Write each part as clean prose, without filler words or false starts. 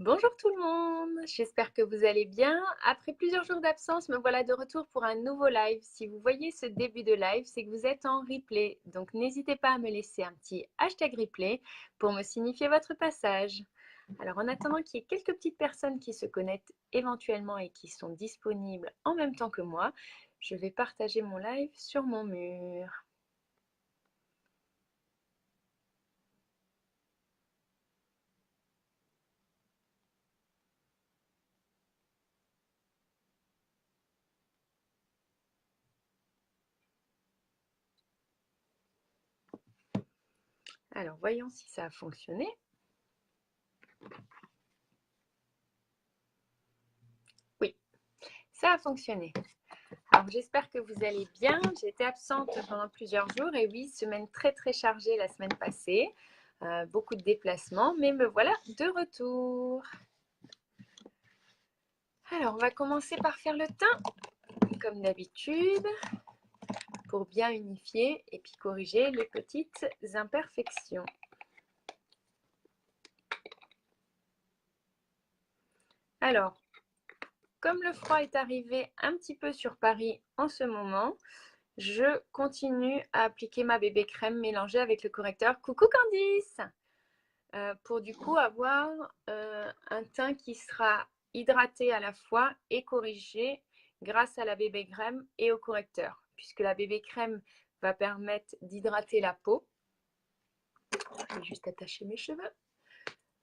Bonjour tout le monde, j'espère que vous allez bien. Après plusieurs jours d'absence, me voilà de retour pour un nouveau live. Si vous voyez ce début de live, c'est que vous êtes en replay. Donc n'hésitez pas à me laisser un petit hashtag replay pour me signifier votre passage. Alors en attendant qu'il y ait quelques petites personnes qui se connectent éventuellement et qui sont disponibles en même temps que moi, je vais partager mon live sur mon mur. Alors voyons si ça a fonctionné. Oui, ça a fonctionné. Alors j'espère que vous allez bien. J'ai été absente pendant plusieurs jours et oui, semaine très chargée la semaine passée. Beaucoup de déplacements, mais me voilà de retour. Alors on va commencer par faire le teint, comme d'habitude, pour bien unifier et puis corriger les petites imperfections. Alors, comme le froid est arrivé un petit peu sur Paris en ce moment, je continue à appliquer ma bébé crème mélangée avec le correcteur. Coucou Candice! Pour du coup avoir un teint qui sera hydraté à la fois et corrigé grâce à la bébé crème et au correcteur, puisque la bébé crème va permettre d'hydrater la peau. Je vais juste attacher mes cheveux.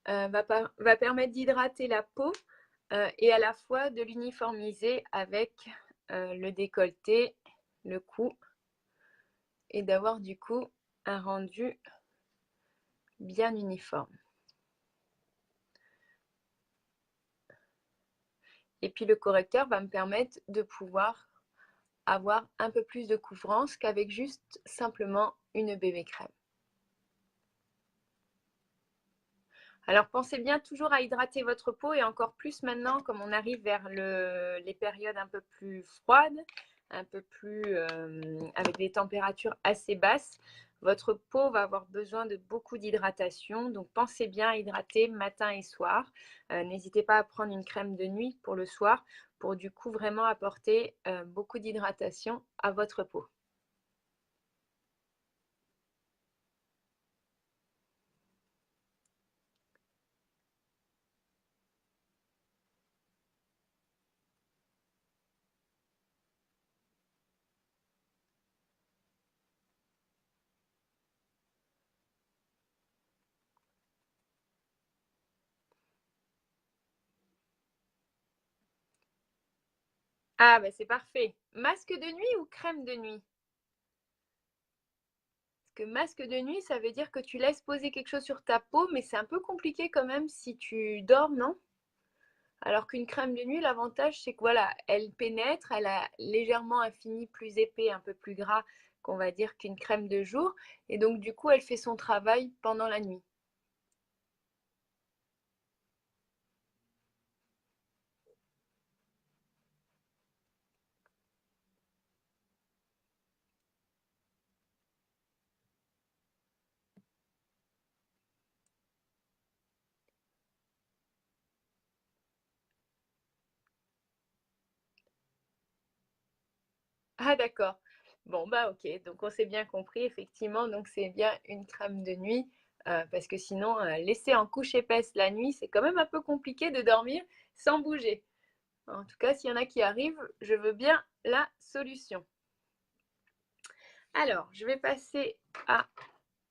Va permettre d'hydrater la peau et à la fois de l'uniformiser avec le décolleté, le cou, et d'avoir du coup un rendu bien uniforme. Et puis le correcteur va me permettre de pouvoir avoir un peu plus de couvrance qu'avec juste simplement une bébé crème. Alors pensez bien toujours à hydrater votre peau et encore plus maintenant comme on arrive vers les périodes un peu plus froides, un peu plus avec des températures assez basses. Votre peau va avoir besoin de beaucoup d'hydratation, donc pensez bien à hydrater matin et soir. N'hésitez pas à prendre une crème de nuit pour le soir pour du coup vraiment apporter beaucoup d'hydratation à votre peau. Ah, bah c'est parfait. Masque de nuit ou crème de nuit? Parce que masque de nuit, ça veut dire que tu laisses poser quelque chose sur ta peau, mais c'est un peu compliqué quand même si tu dors, non? Alors qu'une crème de nuit, l'avantage, c'est que voilà, elle pénètre, elle a légèrement un fini plus épais, un peu plus gras qu'on va dire qu'une crème de jour. Et donc, du coup, elle fait son travail pendant la nuit. Ah, d'accord. Bon, bah ok. Donc, on s'est bien compris, effectivement. Donc, c'est bien une crème de nuit. Parce que sinon, laisser en couche épaisse la nuit, c'est quand même un peu compliqué de dormir sans bouger. En tout cas, s'il y en a qui arrivent, je veux bien la solution. Alors, je vais passer à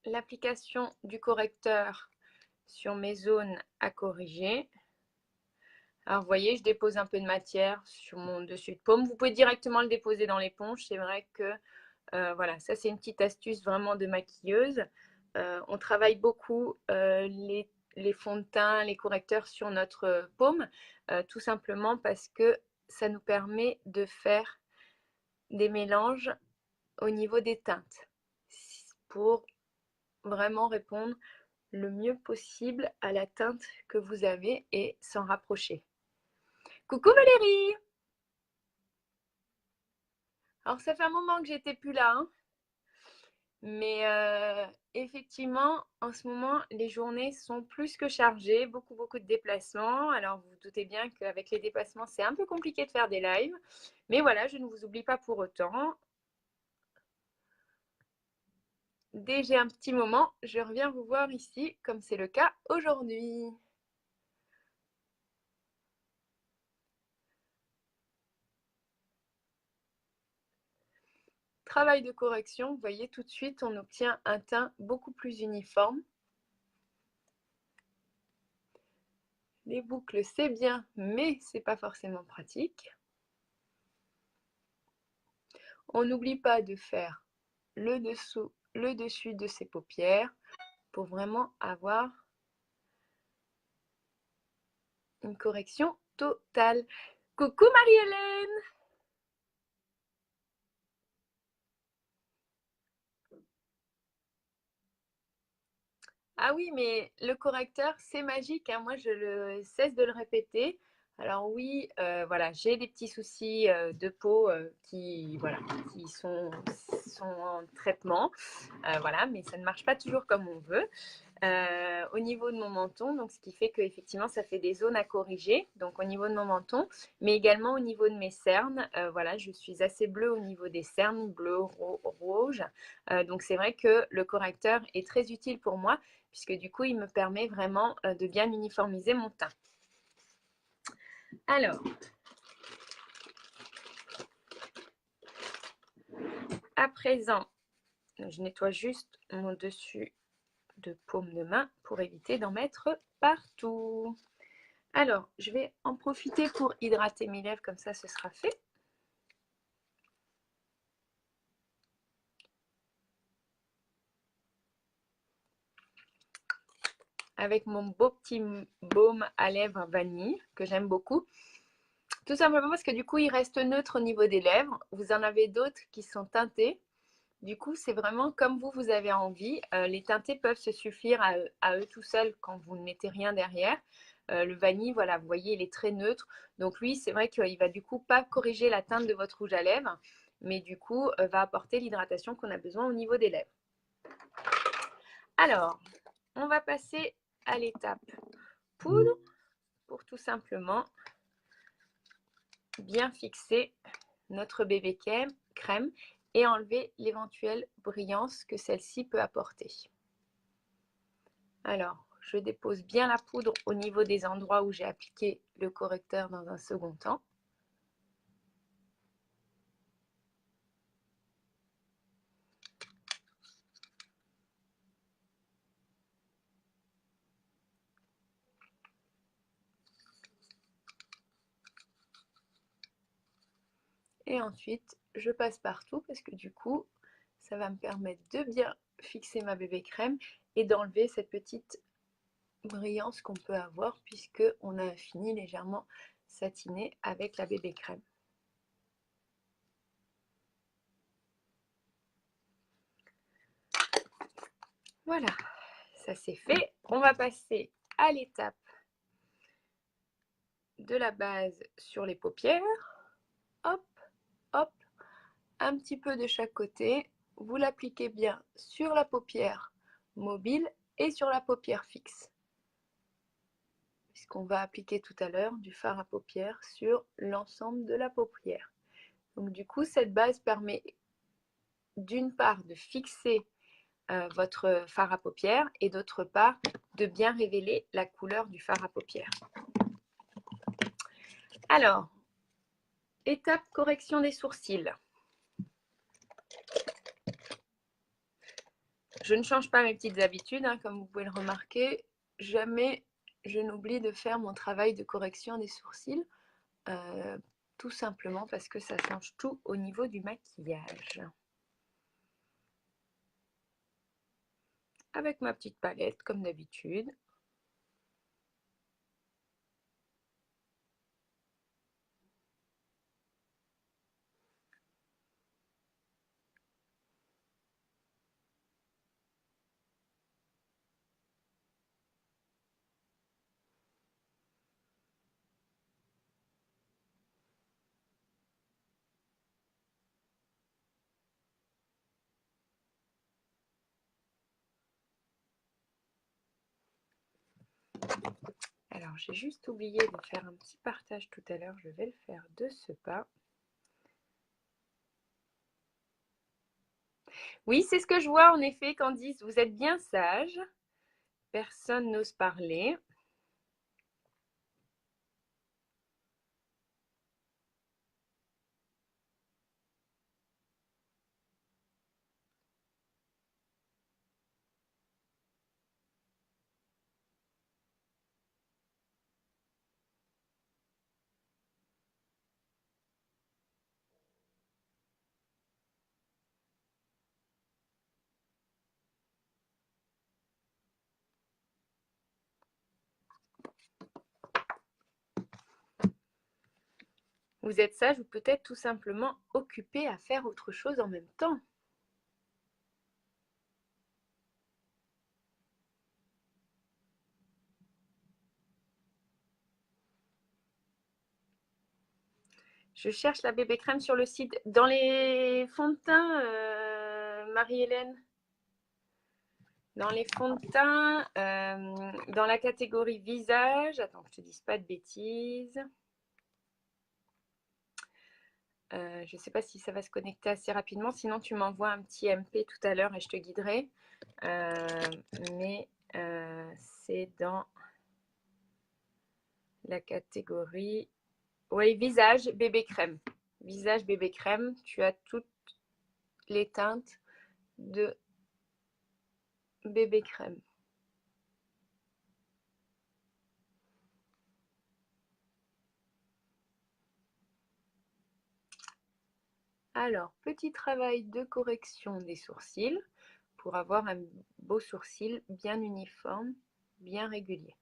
l'application du correcteur sur mes zones à corriger. Alors, vous voyez, je dépose un peu de matière sur mon dessus de paume. Vous pouvez directement le déposer dans l'éponge. C'est vrai que, voilà, ça c'est une petite astuce vraiment de maquilleuse. On travaille beaucoup les fonds de teint, les correcteurs sur notre paume, tout simplement parce que ça nous permet de faire des mélanges au niveau des teintes pour vraiment répondre le mieux possible à la teinte que vous avez et s'en rapprocher. Coucou Valérie! Alors ça fait un moment que j'étais plus là, hein, Mais effectivement, en ce moment, les journées sont plus que chargées, beaucoup, beaucoup de déplacements. Alors, vous vous doutez bien qu'avec les déplacements, c'est un peu compliqué de faire des lives. Mais voilà, je ne vous oublie pas pour autant. Dès que j'ai un petit moment, je reviens vous voir ici, comme c'est le cas aujourd'hui. Travail de correction, vous voyez tout de suite, on obtient un teint beaucoup plus uniforme. Les boucles, c'est bien, mais c'est pas forcément pratique. On n'oublie pas de faire le dessous, le dessus de ses paupières pour vraiment avoir une correction totale. Coucou Marie-Hélène! Ah oui, mais le correcteur, c'est magique, hein. Moi, je ne cesse de le répéter. Alors oui, voilà, j'ai des petits soucis de peau qui, voilà, qui sont en traitement, voilà, mais ça ne marche pas toujours comme on veut. Au niveau de mon menton, donc ce qui fait qu'effectivement ça fait des zones à corriger, donc au niveau de mon menton, mais également au niveau de mes cernes. Voilà, je suis assez bleue au niveau des cernes, bleu, rouge. Donc c'est vrai que le correcteur est très utile pour moi, puisque du coup il me permet vraiment de bien uniformiser mon teint. Alors, à présent, je nettoie juste mon dessus de paume de main pour éviter d'en mettre partout. Alors, je vais en profiter pour hydrater mes lèvres, comme ça ce sera fait. Avec mon beau petit baume à lèvres vanille, que j'aime beaucoup. Tout simplement parce que du coup, il reste neutre au niveau des lèvres. Vous en avez d'autres qui sont teintés. Du coup, c'est vraiment comme vous avez envie. Les teintés peuvent se suffire à eux tout seuls quand vous ne mettez rien derrière. Le vanille, voilà, vous voyez, il est très neutre. Donc lui, c'est vrai qu'il va du coup pas corriger la teinte de votre rouge à lèvres, mais du coup, va apporter l'hydratation qu'on a besoin au niveau des lèvres. Alors, on va passer à l'étape poudre pour tout simplement bien fixer notre bébé crème et enlever l'éventuelle brillance que celle-ci peut apporter. Alors, je dépose bien la poudre au niveau des endroits où j'ai appliqué le correcteur dans un second temps. Et ensuite, je passe partout parce que du coup, ça va me permettre de bien fixer ma bébé crème et d'enlever cette petite brillance qu'on peut avoir puisque on a fini légèrement satiné avec la bébé crème. Voilà, ça c'est fait. On va passer à l'étape de la base sur les paupières. Hop, hop, un petit peu de chaque côté. Vous l'appliquez bien sur la paupière mobile et sur la paupière fixe, puisqu'on va appliquer tout à l'heure du fard à paupières sur l'ensemble de la paupière. Donc du coup, cette base permet d'une part de fixer votre fard à paupières et d'autre part de bien révéler la couleur du fard à paupières. Alors, étape correction des sourcils. Je ne change pas mes petites habitudes, hein, comme vous pouvez le remarquer. Jamais je n'oublie de faire mon travail de correction des sourcils, tout simplement parce que ça change tout au niveau du maquillage. Avec ma petite palette, comme d'habitude. Alors, j'ai juste oublié de faire un petit partage tout à l'heure. Je vais le faire de ce pas. Oui, c'est ce que je vois en effet, Candice. Vous êtes bien sage. Personne n'ose parler. Vous êtes sage ou peut-être tout simplement occupé à faire autre chose en même temps. Je cherche la bébé crème sur le site. Dans les fonds de teint, Marie-Hélène. Dans les fonds de teint, dans la catégorie visage. Attends, que je te dise pas de bêtises. Je ne sais pas si ça va se connecter assez rapidement. Sinon, tu m'envoies un petit MP tout à l'heure et je te guiderai. Mais c'est dans la catégorie... Oui, visage bébé crème. Visage bébé crème. Tu as toutes les teintes de bébé crème. Alors, petit travail de correction des sourcils pour avoir un beau sourcil bien uniforme, bien régulier.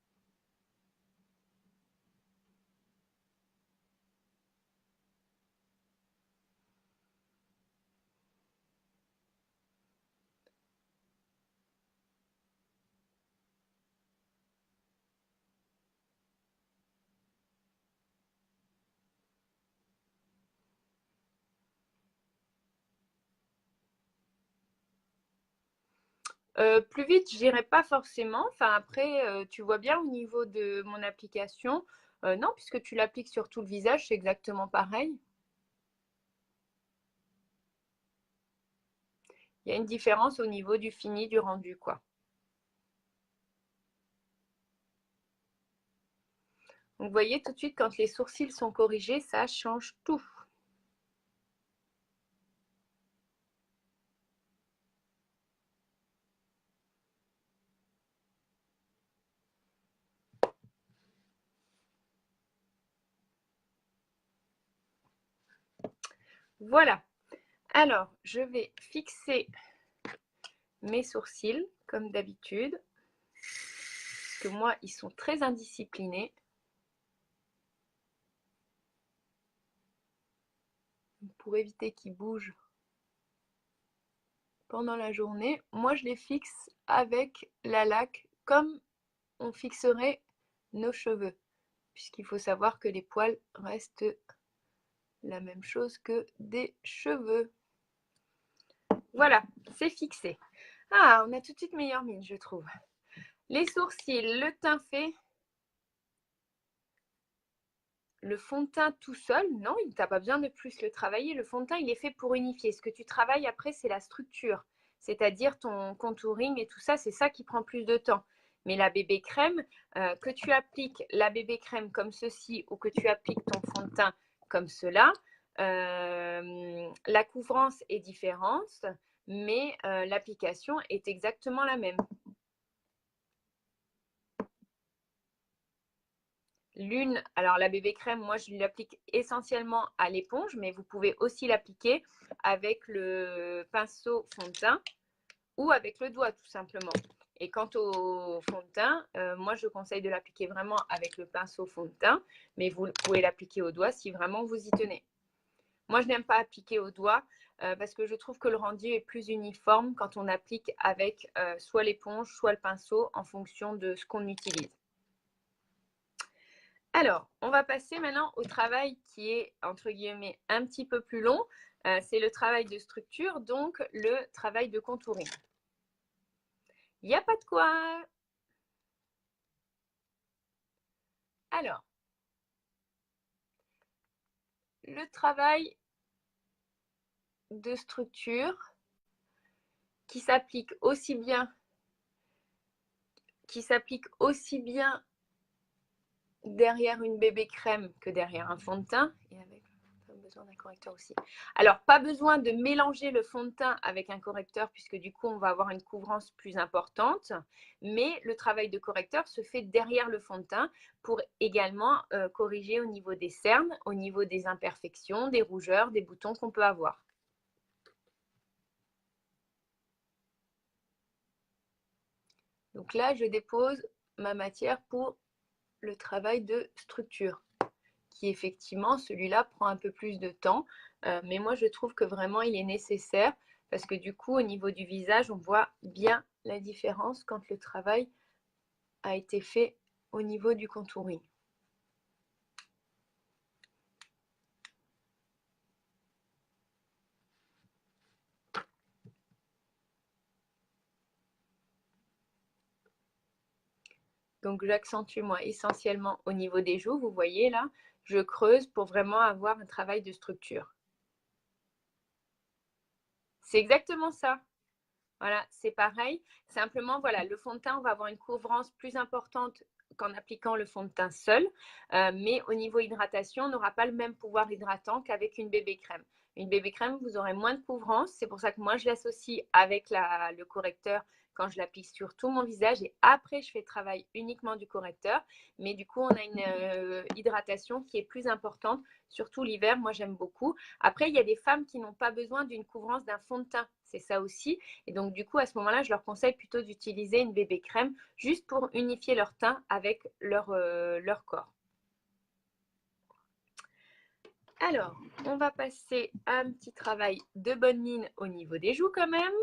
Plus vite, je n'irai pas forcément. Enfin, après, tu vois bien au niveau de mon application. Non, puisque tu l'appliques sur tout le visage, c'est exactement pareil. Il y a une différence au niveau du fini, du rendu, quoi. Donc, vous voyez tout de suite, quand les sourcils sont corrigés, ça change tout. Voilà. Alors, je vais fixer mes sourcils, comme d'habitude. Parce que moi, ils sont très indisciplinés. Pour éviter qu'ils bougent pendant la journée, moi, je les fixe avec la laque comme on fixerait nos cheveux. Puisqu'il faut savoir que les poils restent la même chose que des cheveux. Voilà, c'est fixé. Ah, on a tout de suite meilleure mine, je trouve. Les sourcils, le teint fait. Le fond de teint tout seul, non, tu n'as pas besoin de plus le travailler. Le fond de teint, il est fait pour unifier. Ce que tu travailles après, c'est la structure. C'est-à-dire ton contouring et tout ça, c'est ça qui prend plus de temps. Mais la bébé crème, que tu appliques la bébé crème comme ceci ou que tu appliques ton fond de teint comme cela, la couvrance est différente, mais l'application est exactement la même. L'une, alors la bébé crème, moi je l'applique essentiellement à l'éponge, mais vous pouvez aussi l'appliquer avec le pinceau fond de teint ou avec le doigt tout simplement. Et quant au fond de teint, moi je conseille de l'appliquer vraiment avec le pinceau fond de teint, mais vous pouvez l'appliquer au doigt si vraiment vous y tenez. Moi je n'aime pas appliquer au doigt parce que je trouve que le rendu est plus uniforme quand on applique avec soit l'éponge, soit le pinceau en fonction de ce qu'on utilise. Alors, on va passer maintenant au travail qui est, entre guillemets, un petit peu plus long. C'est le travail de structure, donc le travail de contouring. Il n'y a pas de quoi. Alors, le travail de structure qui s'applique aussi bien derrière une bébé crème que derrière un fond de teint et avec besoin d'un correcteur aussi. Alors, pas besoin de mélanger le fond de teint avec un correcteur puisque du coup, on va avoir une couvrance plus importante. Mais le travail de correcteur se fait derrière le fond de teint pour également corriger au niveau des cernes, au niveau des imperfections, des rougeurs, des boutons qu'on peut avoir. Donc là, je dépose ma matière pour le travail de structure, qui effectivement, celui-là prend un peu plus de temps, mais moi je trouve que vraiment il est nécessaire parce que du coup au niveau du visage, on voit bien la différence quand le travail a été fait au niveau du contouring. Donc j'accentue moi essentiellement au niveau des joues, vous voyez là, je creuse pour vraiment avoir un travail de structure. C'est exactement ça. Voilà, c'est pareil. Simplement, voilà, le fond de teint, on va avoir une couvrance plus importante qu'en appliquant le fond de teint seul. Mais au niveau hydratation, on n'aura pas le même pouvoir hydratant qu'avec une bébé crème. Une bébé crème, vous aurez moins de couvrance. C'est pour ça que moi, je l'associe avec le correcteur quand je l'applique sur tout mon visage. Et après, je fais le travail uniquement du correcteur. Mais du coup, on a une hydratation qui est plus importante. Surtout l'hiver, moi, j'aime beaucoup. Après, il y a des femmes qui n'ont pas besoin d'une couvrance d'un fond de teint. C'est ça aussi. Et donc, du coup, à ce moment-là, je leur conseille plutôt d'utiliser une bébé crème juste pour unifier leur teint avec leur corps. Alors, on va passer à un petit travail de bonne mine au niveau des joues quand même.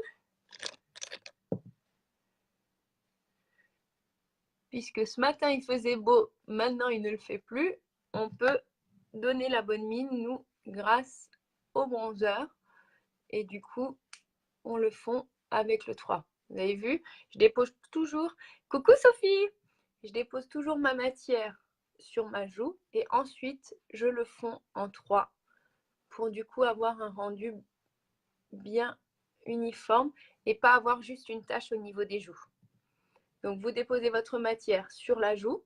Puisque ce matin, il faisait beau, maintenant, il ne le fait plus. On peut donner la bonne mine, nous, grâce au bronzer. Et du coup, on le fond avec le 3. Vous avez vu, je dépose toujours... Coucou Sophie! Je dépose toujours ma matière sur ma joue et ensuite, je le fonds en 3 pour du coup avoir un rendu bien uniforme et pas avoir juste une tache au niveau des joues. Donc, vous déposez votre matière sur la joue.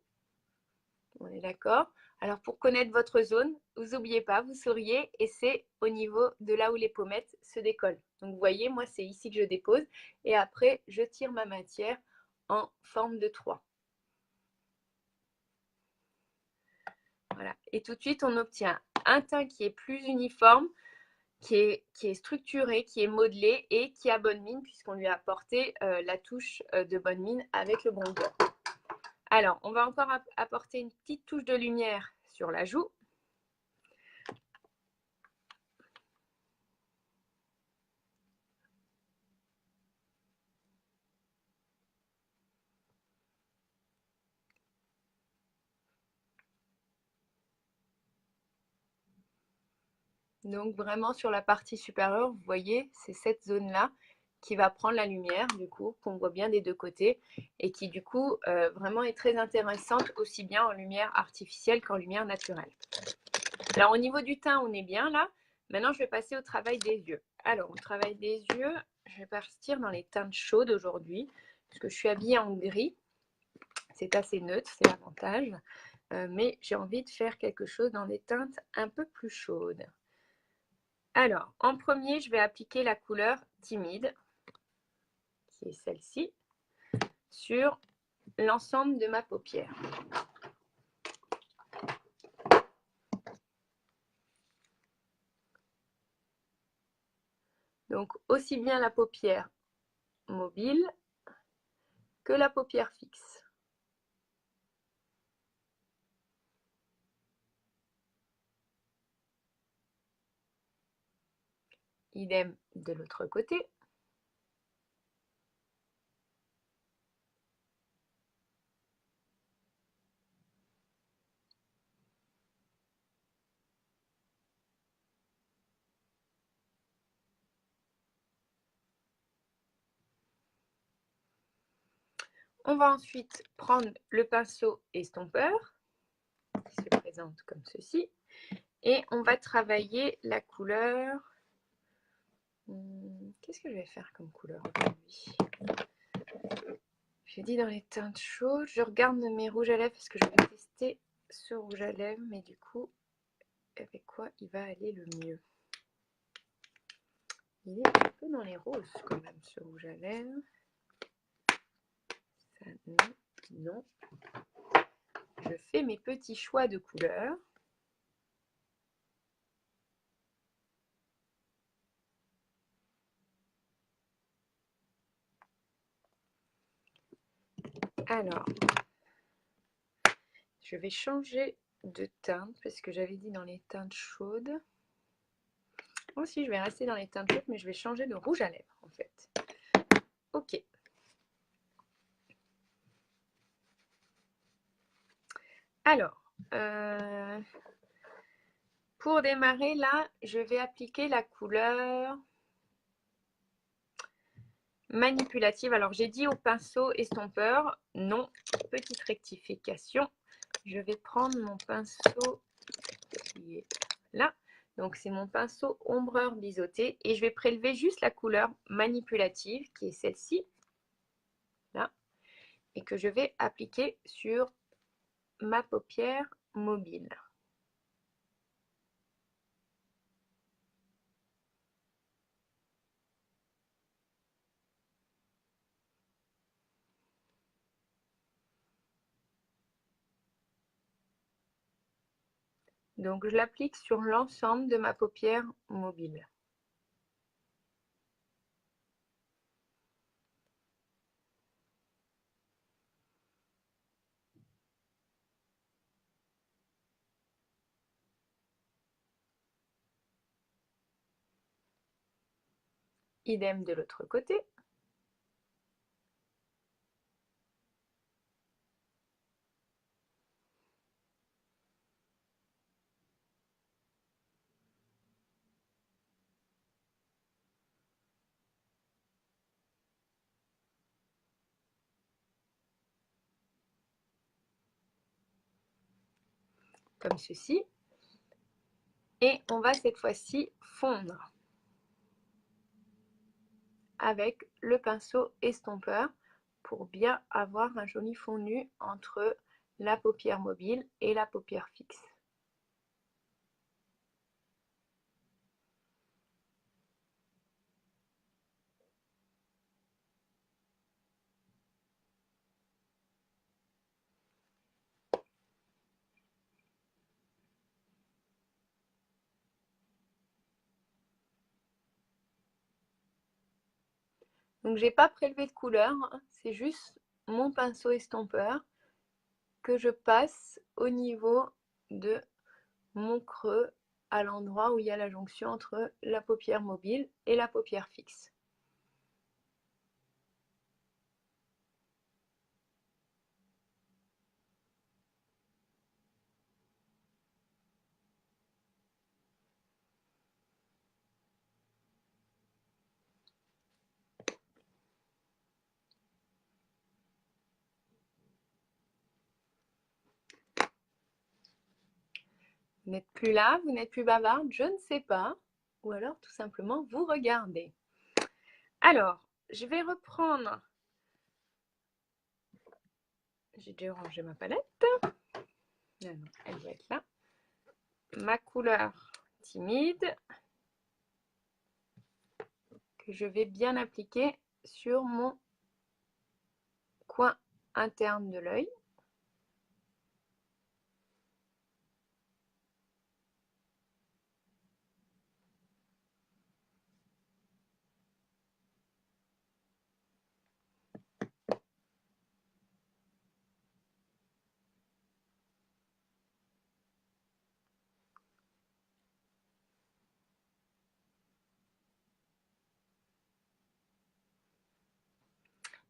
On est d'accord? Alors, pour connaître votre zone, vous n'oubliez pas, vous souriez et c'est au niveau de là où les pommettes se décollent. Donc, vous voyez, moi, c'est ici que je dépose et après, je tire ma matière en forme de 3. Voilà. Et tout de suite, on obtient un teint qui est plus uniforme, qui est structuré, qui est modelé et qui a bonne mine puisqu'on lui a apporté la touche de bonne mine avec le bronzer. Alors, on va encore apporter une petite touche de lumière sur la joue. Donc vraiment sur la partie supérieure, vous voyez, c'est cette zone-là qui va prendre la lumière, du coup, qu'on voit bien des deux côtés, et qui du coup vraiment est très intéressante aussi bien en lumière artificielle qu'en lumière naturelle. Alors au niveau du teint, on est bien là. Maintenant, je vais passer au travail des yeux. Alors au travail des yeux, je vais partir dans les teintes chaudes aujourd'hui, parce que je suis habillée en gris. C'est assez neutre, c'est l'avantage. Mais j'ai envie de faire quelque chose dans des teintes un peu plus chaudes. Alors, en premier, je vais appliquer la couleur Timide, qui est celle-ci, sur l'ensemble de ma paupière. Donc, aussi bien la paupière mobile que la paupière fixe. Idem de l'autre côté. On va ensuite prendre le pinceau estompeur présente comme ceci. Et on va travailler la couleur. Qu'est-ce que je vais faire comme couleur aujourd'hui? J'ai dit dans les teintes chaudes. Je regarde mes rouges à lèvres parce que je vais tester ce rouge à lèvres. Mais du coup, avec quoi il va aller le mieux? Il est un peu dans les roses quand même, ce rouge à lèvres. Ça, non, non. Je fais mes petits choix de couleurs. Alors, je vais changer de teinte parce que j'avais dit dans les teintes chaudes. Moi aussi, je vais rester dans les teintes chaudes, mais je vais changer de rouge à lèvres en fait. Ok. Alors, pour démarrer là, je vais appliquer la couleur manipulative. Alors, j'ai dit au pinceau estompeur. Non, petite rectification. Je vais prendre mon pinceau qui est là. Donc, c'est mon pinceau ombreur biseauté. Et je vais prélever juste la couleur manipulative, qui est celle-ci, là. Et que je vais appliquer sur ma paupière mobile. Donc, je l'applique sur l'ensemble de ma paupière mobile. Idem de l'autre côté. Comme ceci. Et on va cette fois-ci fondre avec le pinceau estompeur pour bien avoir un joli fondu entre la paupière mobile et la paupière fixe. Donc j'ai pas prélevé de couleur, hein, c'est juste mon pinceau estompeur que je passe au niveau de mon creux à l'endroit où il y a la jonction entre la paupière mobile et la paupière fixe. Vous n'êtes plus là, vous n'êtes plus bavarde, je ne sais pas. Ou alors tout simplement vous regardez. Alors, je vais reprendre. J'ai déjà rangé ma palette. Non, elle doit être là. Ma couleur timide que je vais bien appliquer sur mon coin interne de l'œil.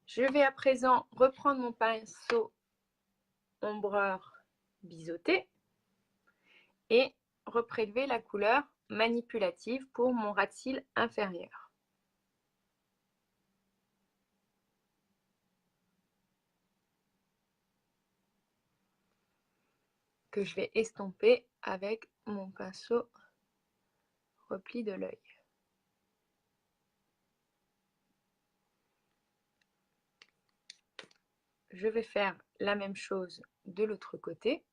Je vais à présent reprendre mon pinceau ombreur biseauté et reprélever la couleur manipulative pour mon ras de cils inférieur. que je vais estomper avec mon pinceau repli de l'œil. Je vais faire la même chose de l'autre côté.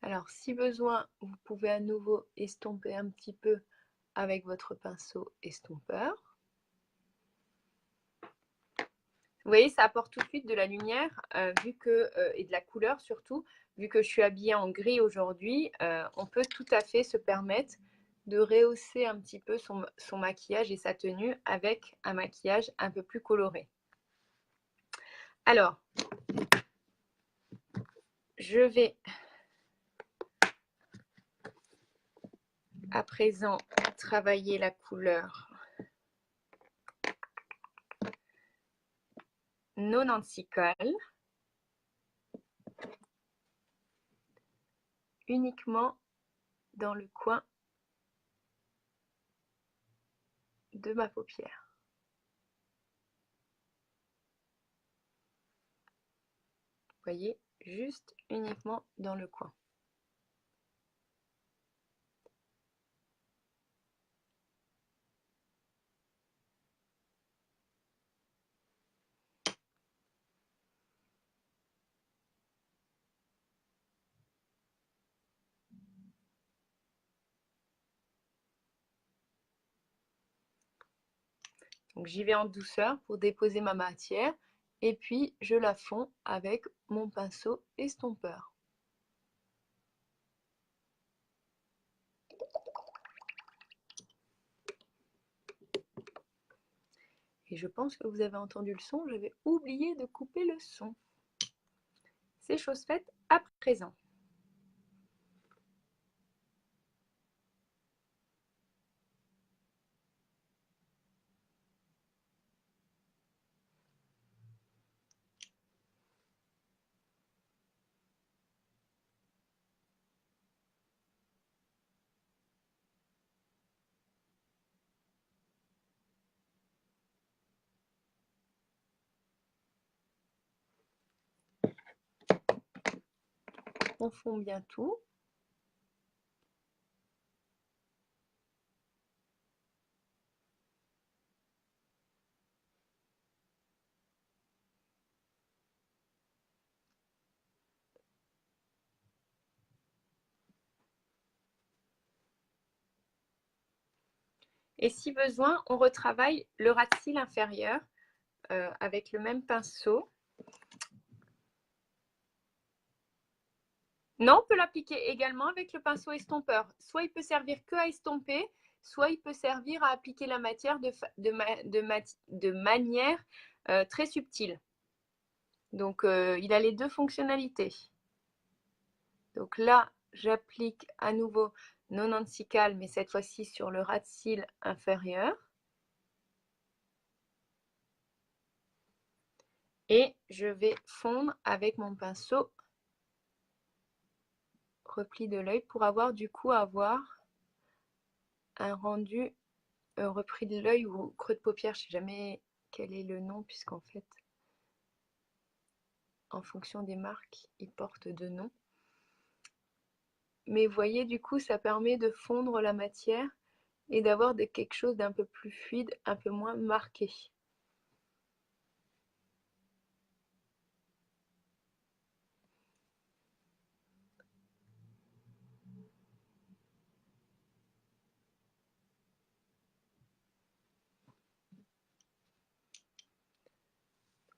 Alors, si besoin, vous pouvez à nouveau estomper un petit peu avec votre pinceau estompeur. Vous voyez, ça apporte tout de suite de la lumière et de la couleur surtout. Vu que je suis habillée en gris aujourd'hui, on peut tout à fait se permettre de rehausser un petit peu son maquillage et sa tenue avec un maquillage un peu plus coloré. Alors, je vais à présent travailler la couleur 96 uniquement dans le coin de ma paupière. Vous voyez, juste uniquement dans le coin. Donc j'y vais en douceur pour déposer ma matière et puis je la fonds avec mon pinceau estompeur. Et je pense que vous avez entendu le son, j'avais oublié de couper le son. C'est chose faite à présent. On fond bien tout. Et si besoin, on retravaille le ras de cils inférieur avec le même pinceau. Non, on peut l'appliquer également avec le pinceau estompeur. Soit il peut servir que à estomper, soit il peut servir à appliquer la matière de manière très subtile. Donc, il a les deux fonctionnalités. Donc là, j'applique à nouveau 96 cal, mais cette fois-ci sur le ras de cils inférieur. Et je vais fondre avec mon pinceau repli de l'œil pour avoir du coup un rendu repris de l'œil ou creux de paupière. Je ne sais jamais quel est le nom puisqu'en fait, en fonction des marques, ils portent deux noms. Mais vous voyez, du coup, ça permet de fondre la matière et d'avoir quelque chose d'un peu plus fluide, un peu moins marqué.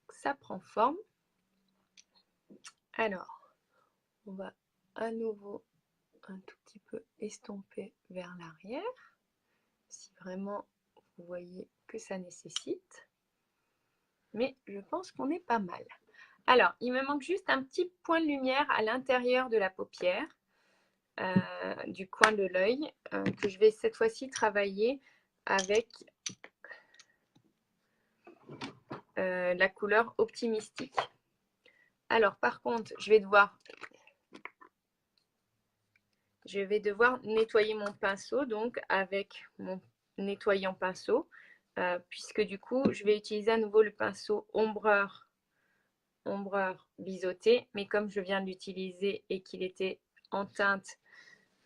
Ça prend forme. Alors, on va à nouveau un tout petit peu estomper vers l'arrière, si vraiment vous voyez que ça nécessite. Mais je pense qu'on est pas mal. Alors, il me manque juste un petit point de lumière à l'intérieur de la paupière, du coin de l'œil, que je vais cette fois-ci travailler avec la couleur Optimistique. Alors, par contre, je vais devoir nettoyer mon pinceau, donc avec mon nettoyant pinceau, puisque du coup, je vais utiliser à nouveau le pinceau ombreur biseauté, mais comme je viens de l'utiliser et qu'il était en teinte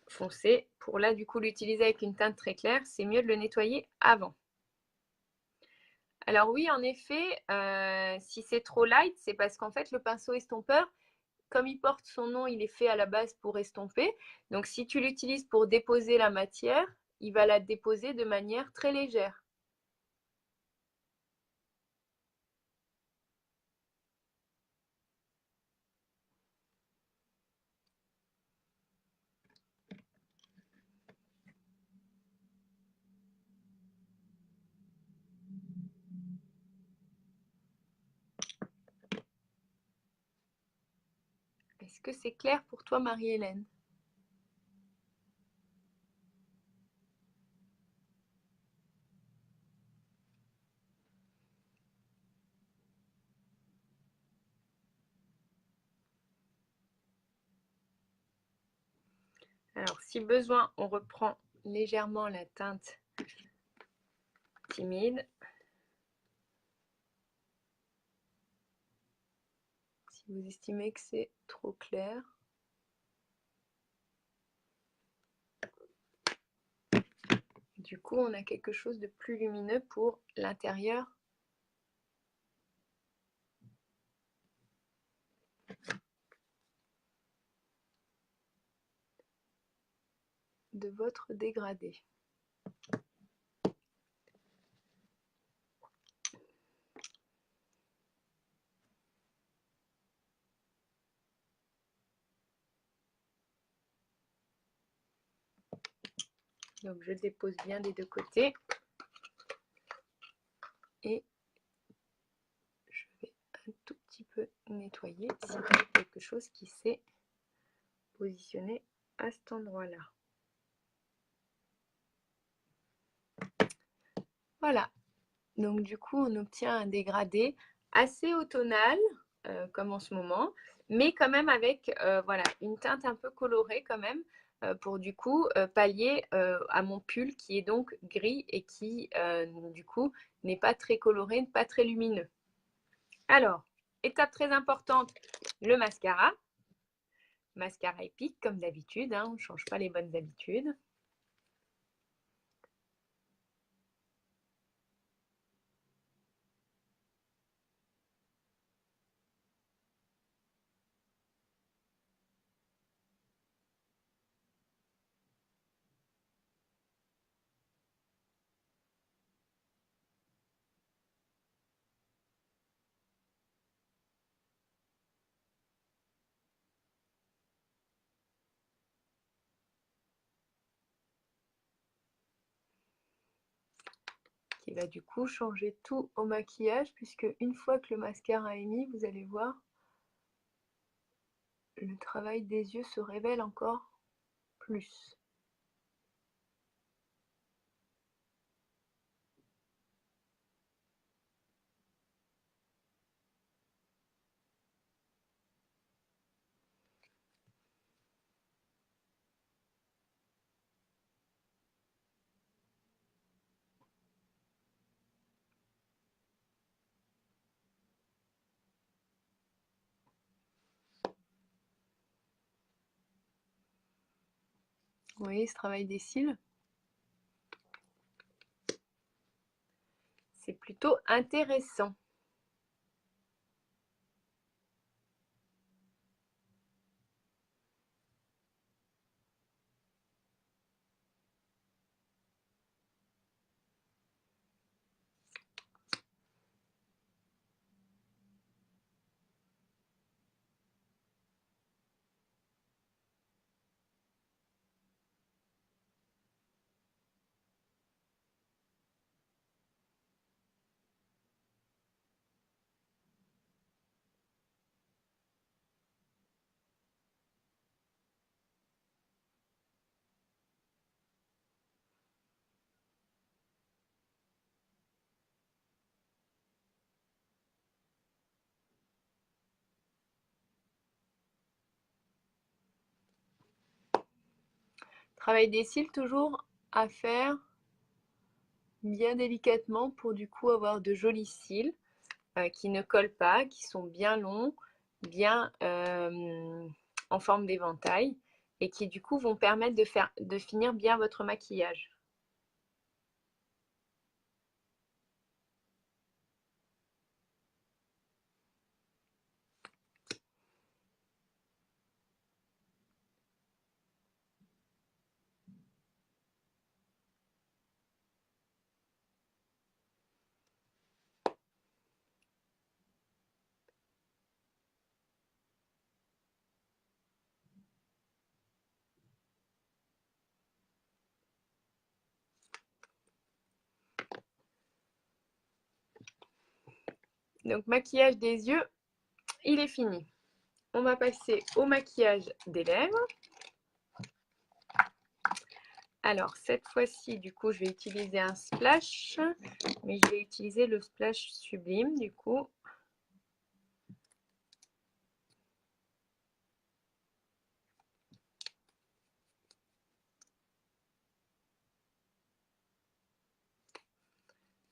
foncée, pour là, du coup, l'utiliser avec une teinte très claire, c'est mieux de le nettoyer avant. Alors oui, en effet, si c'est trop light, c'est parce qu'en fait, le pinceau estompeur, comme il porte son nom, il est fait à la base pour estomper. Donc si tu l'utilises pour déposer la matière, il va la déposer de manière très légère. Est-ce que c'est clair pour toi, Marie-Hélène? Alors, si besoin, on reprend légèrement la teinte timide. Si vous estimez que c'est trop clair. Du coup, on a quelque chose de plus lumineux pour l'intérieur de votre dégradé. Donc, je dépose bien des deux côtés. Et je vais un tout petit peu nettoyer s'il y a quelque chose qui s'est positionné à cet endroit-là. Voilà. Donc, du coup, on obtient un dégradé assez automnal, comme en ce moment, mais quand même avec voilà, une teinte un peu colorée quand même, pour du coup pallier à mon pull qui est donc gris et qui du coup n'est pas très coloré, pas très lumineux. Alors, étape très importante, le mascara. Mascara épique comme d'habitude, hein, on ne change pas les bonnes habitudes. Qui va du coup changer tout au maquillage, puisque une fois que le mascara est mis, vous allez voir, le travail des yeux se révèle encore plus. Vous voyez ce travail des cils? C'est plutôt intéressant. Travail des cils toujours à faire bien délicatement pour du coup avoir de jolis cils qui ne collent pas, qui sont bien longs, bien en forme d'éventail et qui du coup vont permettre de finir bien votre maquillage. Donc maquillage des yeux, il est fini. On va passer au maquillage des lèvres. Alors cette fois-ci, du coup, je vais utiliser un splash, mais je vais utiliser le splash sublime, du coup.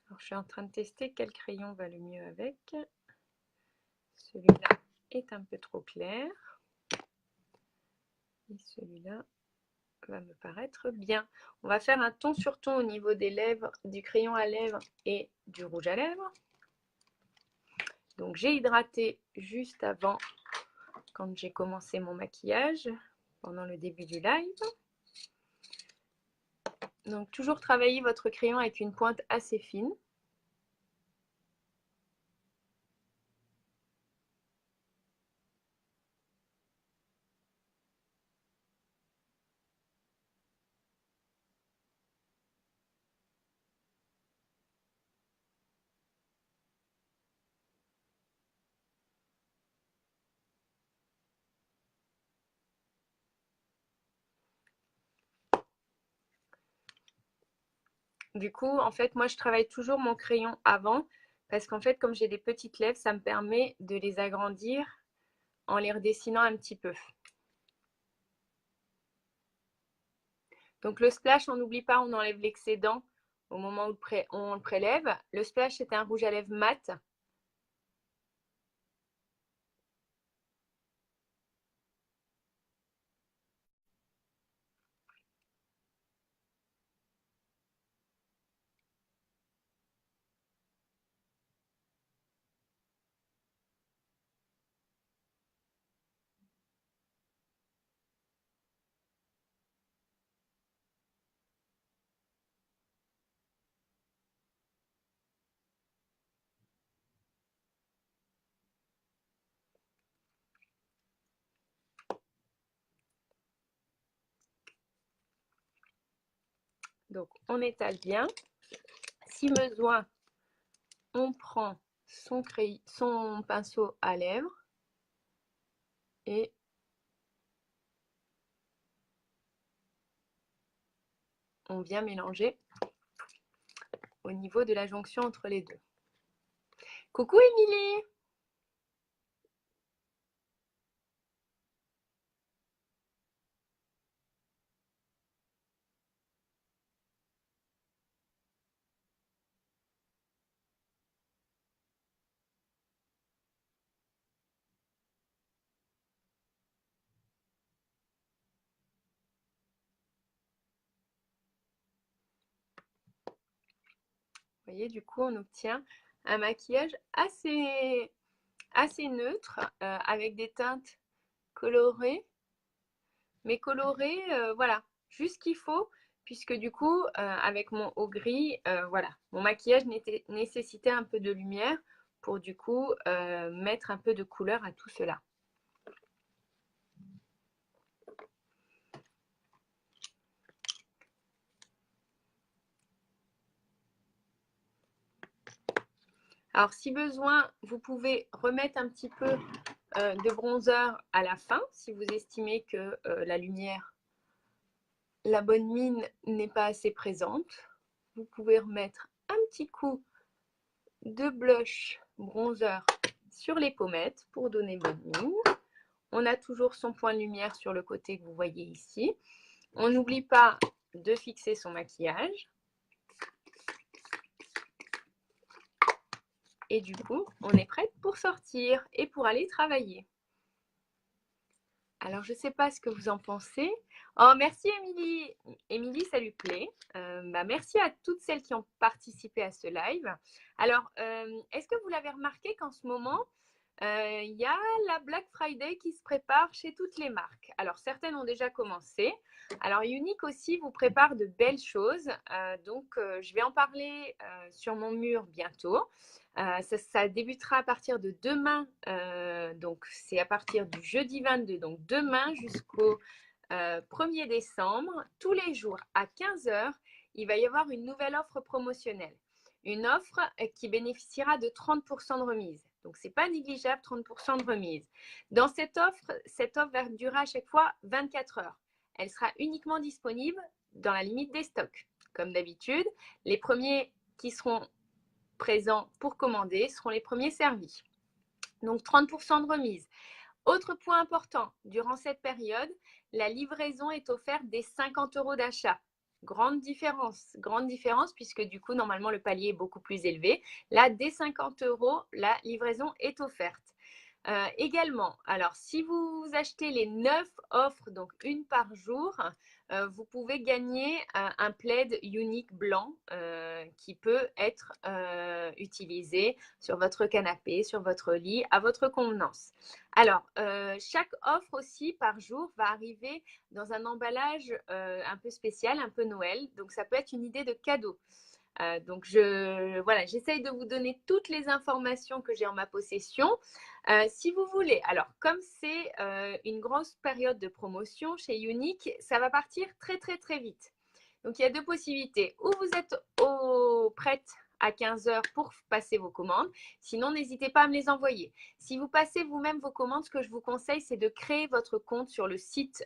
Alors je suis en train de tester quel crayon va le mieux avec. Celui-là est un peu trop clair. Et celui-là va me paraître bien. On va faire un ton sur ton au niveau des lèvres, du crayon à lèvres et du rouge à lèvres. Donc j'ai hydraté juste avant, quand j'ai commencé mon maquillage, pendant le début du live. Donc toujours travailler votre crayon avec une pointe assez fine. Du coup, en fait, moi, je travaille toujours mon crayon avant parce qu'en fait, comme j'ai des petites lèvres, ça me permet de les agrandir en les redessinant un petit peu. Donc le splash, on n'oublie pas, on enlève l'excédent au moment où on le prélève. Le splash, c'est un rouge à lèvres mat. Donc on étale bien. Si besoin, on prend son pinceau à lèvres et on vient mélanger au niveau de la jonction entre les deux. Coucou Émilie! Vous voyez, du coup, on obtient un maquillage assez neutre, avec des teintes colorées, mais colorées, voilà, juste ce qu'il faut, puisque du coup, avec mon haut gris, voilà, mon maquillage nécessitait un peu de lumière pour du coup mettre un peu de couleur à tout cela. Alors, si besoin, vous pouvez remettre un petit peu de bronzer à la fin, si vous estimez que la lumière, la bonne mine n'est pas assez présente. Vous pouvez remettre un petit coup de blush bronzer sur les pommettes pour donner bonne mine. On a toujours son point de lumière sur le côté que vous voyez ici. On n'oublie pas de fixer son maquillage. Et du coup, on est prête pour sortir et pour aller travailler. Alors, je ne sais pas ce que vous en pensez. Oh, merci Émilie. Émilie, ça lui plaît. Merci à toutes celles qui ont participé à ce live. Alors, est-ce que vous l'avez remarqué qu'en ce moment, il y a la Black Friday qui se prépare chez toutes les marques. Alors, certaines ont déjà commencé. Alors, Younique aussi vous prépare de belles choses. Je vais en parler sur mon mur bientôt. Ça débutera à partir de demain. Donc, c'est à partir du jeudi 22. Donc, demain jusqu'au 1er décembre, tous les jours à 15 h, il va y avoir une nouvelle offre promotionnelle. Une offre qui bénéficiera de 30% de remise. Donc, ce n'est pas négligeable, 30% de remise. Dans cette offre va durer à chaque fois 24 heures. Elle sera uniquement disponible dans la limite des stocks. Comme d'habitude, les premiers qui seront présents pour commander seront les premiers servis. Donc, 30% de remise. Autre point important, durant cette période, la livraison est offerte dès 50 € d'achat. Grande différence puisque du coup, normalement, le palier est beaucoup plus élevé. Là, dès 50 €, la livraison est offerte. Également, alors si vous achetez les 9 offres, donc une par jour, vous pouvez gagner un plaid Younique blanc qui peut être utilisé sur votre canapé, sur votre lit, à votre convenance. Alors, chaque offre aussi par jour va arriver dans un emballage un peu spécial, un peu Noël. Donc, ça peut être une idée de cadeau. J'essaye de vous donner toutes les informations que j'ai en ma possession. Si vous voulez, alors comme c'est une grosse période de promotion chez Younique, ça va partir très très très vite. Donc il y a deux possibilités. Ou vous êtes prête à 15 h pour passer vos commandes. Sinon, n'hésitez pas à me les envoyer. Si vous passez vous-même vos commandes, ce que je vous conseille, c'est de créer votre compte sur le site,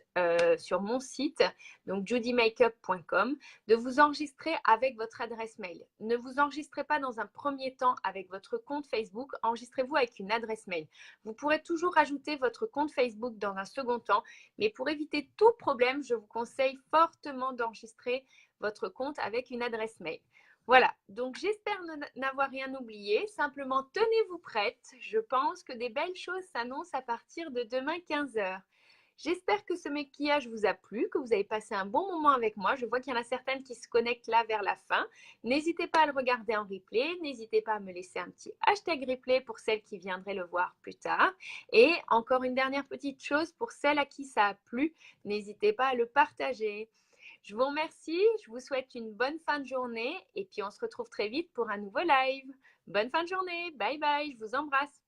sur mon site, donc judymakeup.com, de vous enregistrer avec votre adresse mail. Ne vous enregistrez pas dans un premier temps avec votre compte Facebook, enregistrez-vous avec une adresse mail. Vous pourrez toujours ajouter votre compte Facebook dans un second temps, mais pour éviter tout problème, je vous conseille fortement d'enregistrer votre compte avec une adresse mail. Voilà, donc j'espère n'avoir rien oublié. Simplement, tenez-vous prête. Je pense que des belles choses s'annoncent à partir de demain 15 h. J'espère que ce maquillage vous a plu, que vous avez passé un bon moment avec moi. Je vois qu'il y en a certaines qui se connectent là vers la fin. N'hésitez pas à le regarder en replay. N'hésitez pas à me laisser un petit hashtag replay pour celles qui viendraient le voir plus tard. Et encore une dernière petite chose pour celles à qui ça a plu, n'hésitez pas à le partager. Je vous remercie, je vous souhaite une bonne fin de journée et puis on se retrouve très vite pour un nouveau live. Bonne fin de journée, bye bye, je vous embrasse.